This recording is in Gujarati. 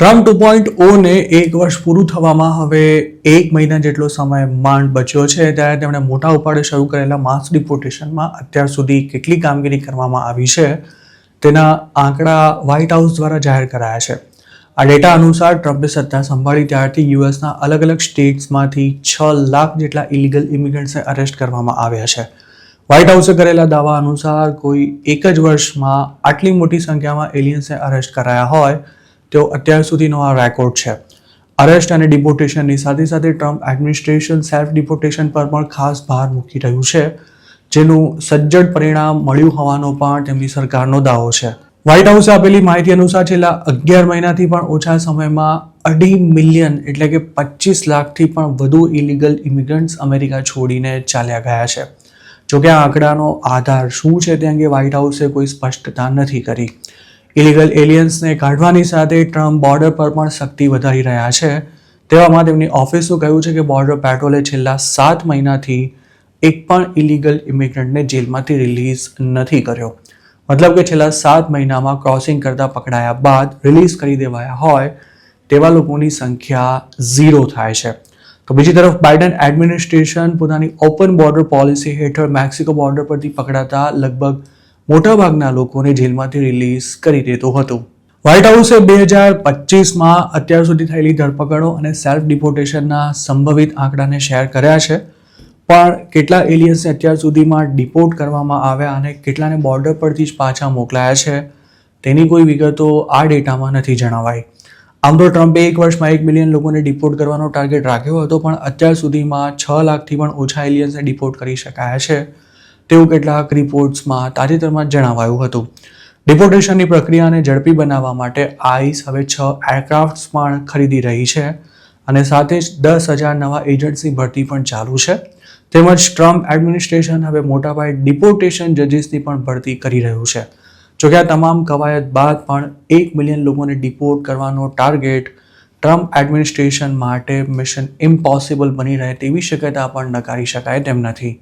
ટ્રમ્પ 2.0ને એક વર્ષ પૂરું થવામાં હવે 1 મહિના જેટલો સમય માંડ બચ્યો છે, ત્યારે તેમણે મોટા ઉપાડે શરૂ કરેલા માસ ડિપોર્ટેશનમાં અત્યાર સુધી કેટલી કામગીરી કરવામાં આવી છે તેના આંકડા વ્હાઇટ હાઉસ દ્વારા જાહેર કરાયા છે. આ ડેટા અનુસાર ટ્રમ્પે સત્તા સંભાળી ત્યારથી યુએસના અલગ અલગ સ્ટેટ્સમાંથી 6 લાખ જેટલા ઇલીગલ ઇમિગ્રન્ટ્સને અરેસ્ટ કરવામાં આવ્યા છે. વ્હાઇટ હાઉસે કરેલા દાવા અનુસાર કોઈ એક જ વર્ષમાં આટલી મોટી સંખ્યામાં એલિયન્સને અરેસ્ટ કરાયા હોય તેઓ અત્યાર સુધીનો આ રેકોર્ડ છે. અરેસ્ટ અને ડિપોર્ટેશનની સાથે સાથે ટ્રમ્પ એડમિનિસ્ટ્રેશન સેલ્ફ ડિપોર્ટેશન પર પણ ખાસ ભાર મૂકી રહ્યું છે, જેનું સજ્જડ પરિણામ મળ્યું હોવાનો પણ તેમની સરકારનો દાવો છે. વ્હાઇટ હાઉસે આપેલી માહિતી અનુસાર છેલ્લા 11 મહિનાથી પણ ઓછા સમયમાં 2.5 મિલિયન એટલે કે 25 લાખથી પણ વધુ ઇલીગલ ઇમિગ્રન્ટ્સ અમેરિકા છોડીને ચાલ્યા ગયા છે. જોકે આ આંકડાનો આધાર શું છે તે અંગે વ્હાઇટ હાઉસે કોઈ સ્પષ્ટતા નથી કરી. ઇલીગલ એલિયન્સને કાઢવાની સાથે ટ્રમ્પ બોર્ડર પર પણ સખ્તી વધારી રહ્યા છે. તેવામાં તેમની ઓફિસનું કહ્યું છે કે બોર્ડર પેટ્રોલે છેલ્લા 7 મહિનાથી એક પણ ઇલીગલ ઇમિગ્રન્ટને જેલમાંથી રિલીઝ નથી કર્યો. મતલબ કે છેલ્લા 7 મહિનામાં ક્રોસિંગ કરતા પકડાયા બાદ રિલીઝ કરી દેવાયા હોય તેવા લોકોની સંખ્યા 0 થાય છે. તો બીજી તરફ બાઇડન એડમિનિસ્ટ્રેશન પોતાની ઓપન બોર્ડર પોલિસી હેઠળ મેક્સિકો બોર્ડર પરથી પકડાતા લગભગ મોટાભાગના લોકોને જેલમાંથી રિલીઝ કરી દેતું હતું. વ્હાઇટ હાઉસે 2025માં અત્યાર સુધી થયેલી ધરપકડો અને સેલ્ફ ડિપોર્ટેશનના સંભવિત આંકડાને શેર કર્યા છે, પણ કેટલા એલિયન્સને અત્યાર સુધીમાં ડિપોર્ટ કરવામાં આવ્યા અને કેટલાને બોર્ડર પરથી જ પાછા મોકલાયા છે તેની કોઈ વિગતો આ ડેટામાં નથી જણાવાઈ. આમ તો ટ્રમ્પે એક વર્ષમાં 1 મિલિયન લોકોને ડિપોર્ટ કરવાનો ટાર્ગેટ રાખ્યો હતો, પણ અત્યાર સુધીમાં 6 લાખથી પણ ઓછા એલિયન્સને ડિપોર્ટ કરી શકાયા છે તેવું કેટલાક રિપોર્ટ્સમાં તાજેતરમાં જણાવાયું હતું. ડિપોર્ટેશનની પ્રક્રિયાને ઝડપી બનાવવા માટે આઈસ હવે 6 એરક્રાફ્ટ્સ પણ ખરીદી રહી છે અને સાથે જ 10,000 નવા એજન્ટ્સની ભરતી પણ ચાલુ છે. તેમજ ટ્રમ્પ એડમિનિસ્ટ્રેશન હવે મોટા પાયે ડિપોર્ટેશન જજીસની પણ ભરતી કરી રહ્યું છે. જોકે આ તમામ કવાયત બાદ પણ 1 મિલિયન લોકોને ડિપોર્ટ કરવાનો ટાર્ગેટ ટ્રમ્પ એડમિનિસ્ટ્રેશન માટે મિશન ઇમ્પોસિબલ બની રહે તેવી શક્યતા પણ નકારી શકાય તેમ નથી.